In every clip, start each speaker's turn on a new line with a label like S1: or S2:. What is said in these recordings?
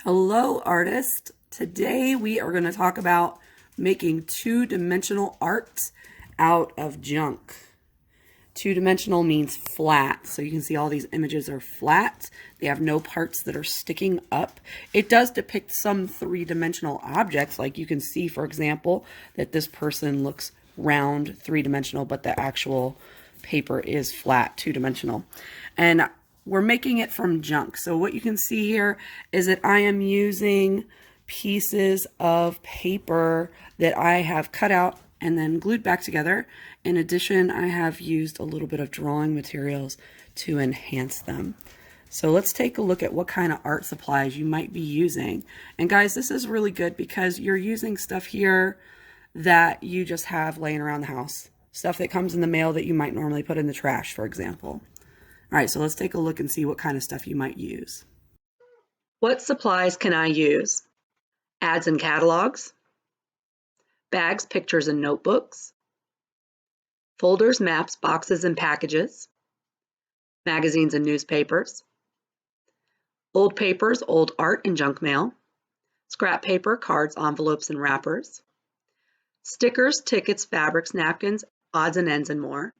S1: Hello, artist. Today we are going to talk about making two-dimensional art out of junk. Two-dimensional means flat, so you can see all these images are flat. They have no parts that are sticking up. It does depict some three-dimensional objects, like you can see, for example, that this person looks round, three-dimensional, but the actual paper is flat, two-dimensional. And we're making it from junk. So what you can see here is that I am using pieces of paper that I have cut out and then glued back together. In addition, I have used a little bit of drawing materials to enhance them. So let's take a look at what kind of art supplies you might be using. And guys, this is really good because you're using stuff here that you just have laying around the house. Stuff that comes in the mail that you might normally put in the trash, for example. All right, so let's take a look and see what kind of stuff you might use. What supplies can I use? Ads and catalogs, bags, pictures, and notebooks, folders, maps, boxes, and packages, magazines and newspapers, old papers, old art and junk mail, scrap paper, cards, envelopes, and wrappers, stickers, tickets, fabrics, napkins, odds and ends, and more.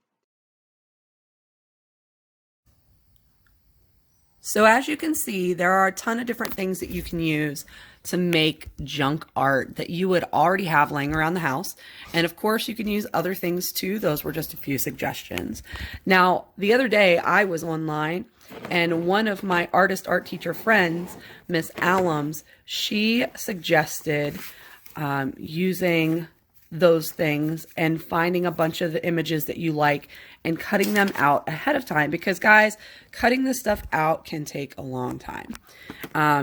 S1: So as you can see, there are a ton of different things that you can use to make junk art that you would already have laying around the house. And of course, you can use other things too. Those were just a few suggestions. Now, the other day I was online and one of my art teacher friends, Miss Allums, she suggested using those things and finding a bunch of the images that you like and cutting them out ahead of time, because guys, cutting this stuff out can take a long time,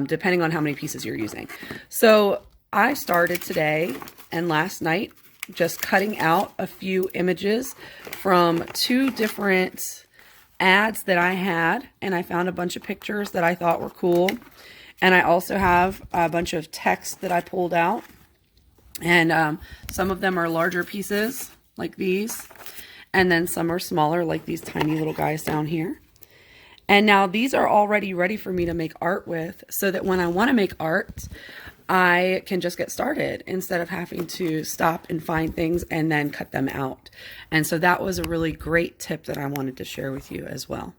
S1: depending on how many pieces you're using. So I started today and last night just cutting out a few images from two different ads that I had, and I found a bunch of pictures that I thought were cool. And I also have a bunch of text that I pulled out. And some of them are larger pieces like these, and then some are smaller like these tiny little guys down here. And now these are already ready for me to make art with, so that when I want to make art, I can just get started instead of having to stop and find things and then cut them out. And so that was a really great tip that I wanted to share with you as well.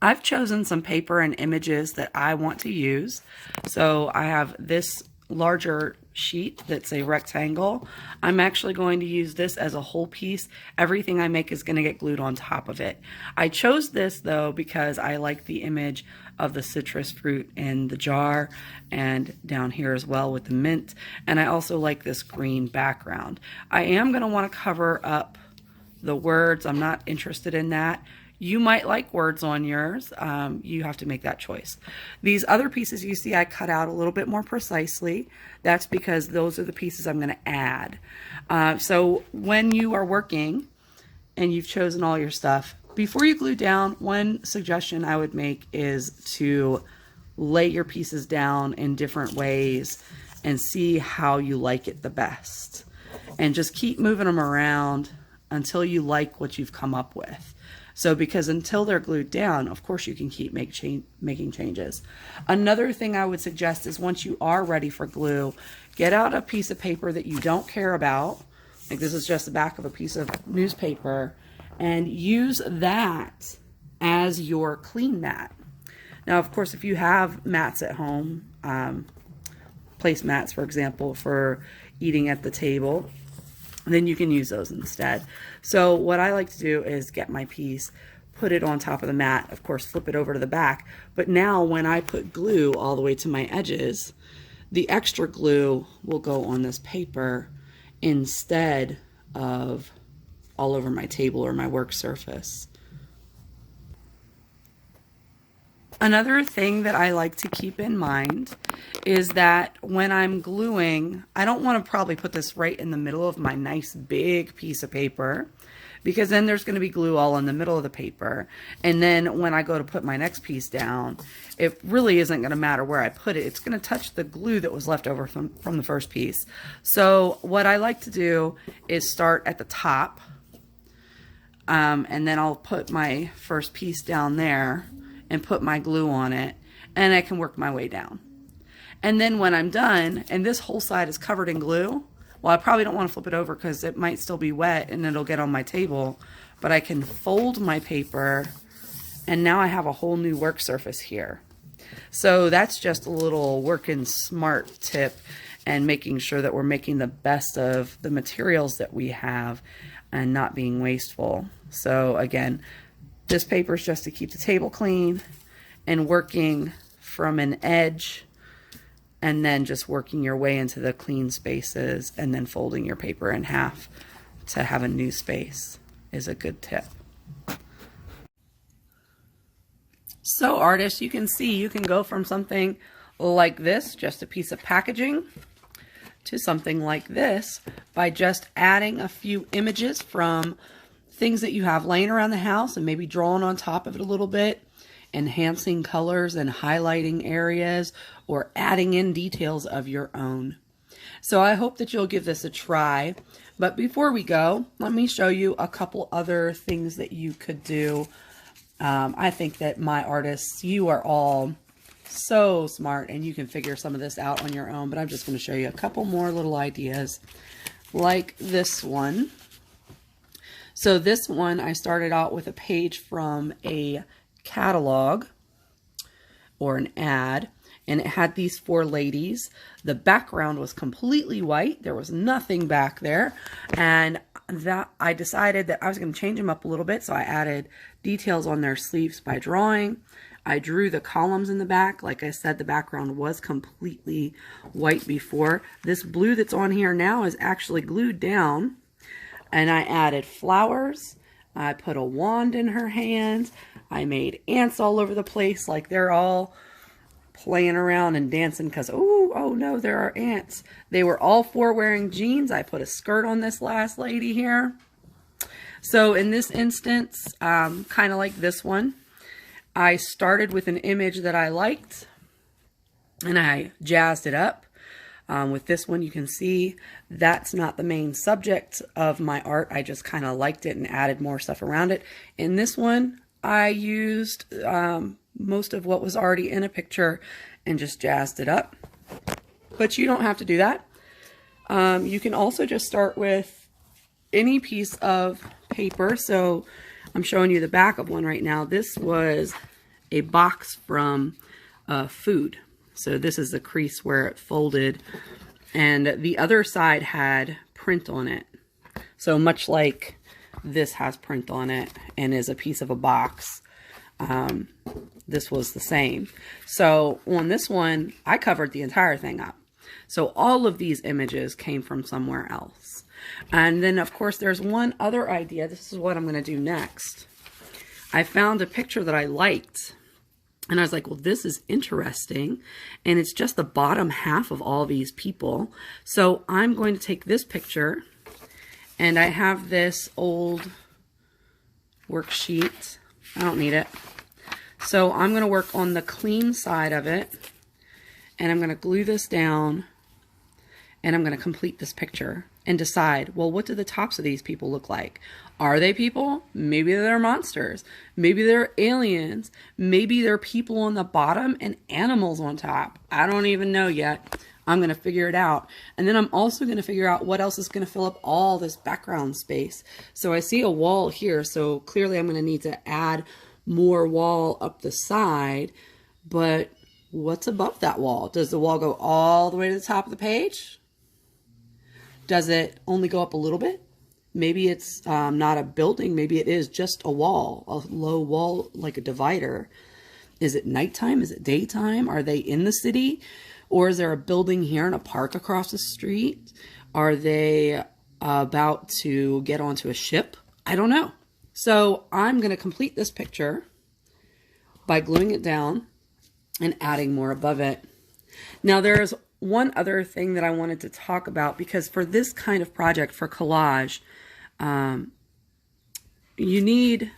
S1: I've chosen some paper and images that I want to use. So I have this larger sheet that's a rectangle. I'm actually going to use this as a whole piece. Everything I make is going to get glued on top of it. I chose this though because I like the image of the citrus fruit in the jar and down here as well with the mint. And I also like this green background. I am going to want to cover up the words. I'm not interested in that. You might like words on yours. You have to make that choice. These other pieces you see I cut out a little bit more precisely. That's because those are the pieces I'm going to add. So when you are working and you've chosen all your stuff, before you glue down, one suggestion I would make is to lay your pieces down in different ways and see how you like it the best. And just keep moving them around until you like what you've come up with. So because until they're glued down, of course you can keep making changes. Another thing I would suggest is once you are ready for glue, get out a piece of paper that you don't care about. Like this is just the back of a piece of newspaper, and use that as your clean mat. Now, of course, if you have mats at home, place mats, for example, for eating at the table, then you can use those instead. So what I like to do is get my piece, put it on top of the mat, of course flip it over to the back, but now when I put glue all the way to my edges, the extra glue will go on this paper instead of all over my table or my work surface. Another thing that I like to keep in mind is that when I'm gluing, I don't want to probably put this right in the middle of my nice big piece of paper, because then there's going to be glue all in the middle of the paper. And then when I go to put my next piece down, it really isn't going to matter where I put it. It's going to touch the glue that was left over from the first piece. So what I like to do is start at the top And then I'll put my first piece down there and put my glue on it, and I can work my way down. And then when I'm done, and this whole side is covered in glue, well, I probably don't want to flip it over because it might still be wet and it'll get on my table, but I can fold my paper, and now I have a whole new work surface here. So that's just a little working smart tip, and making sure that we're making the best of the materials that we have and not being wasteful. So again, this paper is just to keep the table clean, and working from an edge, and then just working your way into the clean spaces, and then folding your paper in half to have a new space is a good tip. So artists, you can see you can go from something like this, just a piece of packaging, to something like this by just adding a few images from things that you have laying around the house, and maybe drawing on top of it a little bit, enhancing colors and highlighting areas, or adding in details of your own. So I hope that you'll give this a try. But before we go, let me show you a couple other things that you could do. I think that my artists, you are all so smart, and you can figure some of this out on your own, but I'm just going to show you a couple more little ideas like this one. So this one, I started out with a page from a catalog or an ad, and it had these 4 ladies. The background was completely white. There was nothing back there, and that I decided that I was going to change them up a little bit, so I added details on their sleeves by drawing. I drew the columns in the back. Like I said, the background was completely white before. This blue that's on here now is actually glued down. And I added flowers. I put a wand in her hand. I made ants all over the place, like they're all playing around and dancing because, oh no, there are ants. They were all 4 wearing jeans. I put a skirt on this last lady here. So in this instance, kind of like this one, I started with an image that I liked, and I jazzed it up. With this one, you can see that's not the main subject of my art. I just kind of liked it and added more stuff around it. In this one, I used most of what was already in a picture and just jazzed it up. But you don't have to do that. You can also just start with any piece of paper. So I'm showing you the back of one right now. This was a box from food. So this is the crease where it folded, and the other side had print on it. So much like this has print on it and is a piece of a box, this was the same. So on this one, I covered the entire thing up. So all of these images came from somewhere else. And then, of course, there's one other idea. This is what I'm going to do next. I found a picture that I liked, and I was like, well, this is interesting, and it's just the bottom half of all these people. So I'm going to take this picture, and I have this old worksheet. I don't need it. So I'm going to work on the clean side of it, and I'm going to glue this down, and I'm going to complete this picture and decide, well, what do the tops of these people look like? Are they people? Maybe they're monsters. Maybe they're aliens. Maybe they're people on the bottom and animals on top. I don't even know yet. I'm going to figure it out. And then I'm also going to figure out what else is going to fill up all this background space. So I see a wall here, so clearly I'm going to need to add more wall up the side. But what's above that wall? Does the wall go all the way to the top of the page? Does it only go up a little bit? Maybe it's not a building. Maybe it is just a wall, a low wall, like a divider. Is it nighttime? Is it daytime? Are they in the city? Or is there a building here and a park across the street? Are they about to get onto a ship? I don't know. So I'm going to complete this picture by gluing it down and adding more above it. Now there's one other thing that I wanted to talk about, because for this kind of project, for collage, you need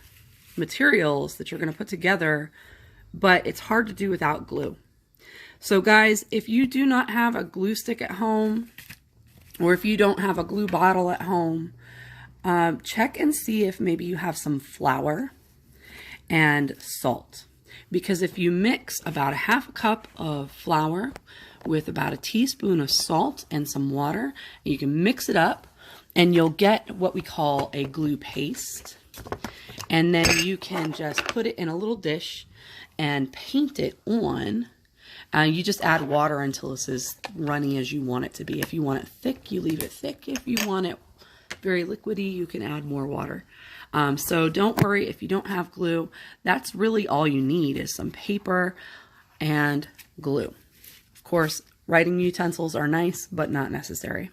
S1: materials that you're going to put together, but it's hard to do without glue. So guys, if you do not have a glue stick at home, or if you don't have a glue bottle at home, check and see if maybe you have some flour and salt. Because if you mix about a half a cup of flour with about a teaspoon of salt and some water, you can mix it up and you'll get what we call a glue paste. And then you can just put it in a little dish and paint it on. You just add water until this is runny as you want it to be. If you want it thick, you leave it thick. If you want it very liquidy, you can add more water. So don't worry if you don't have glue. That's really all you need is some paper and glue. Of course, writing utensils are nice, but not necessary.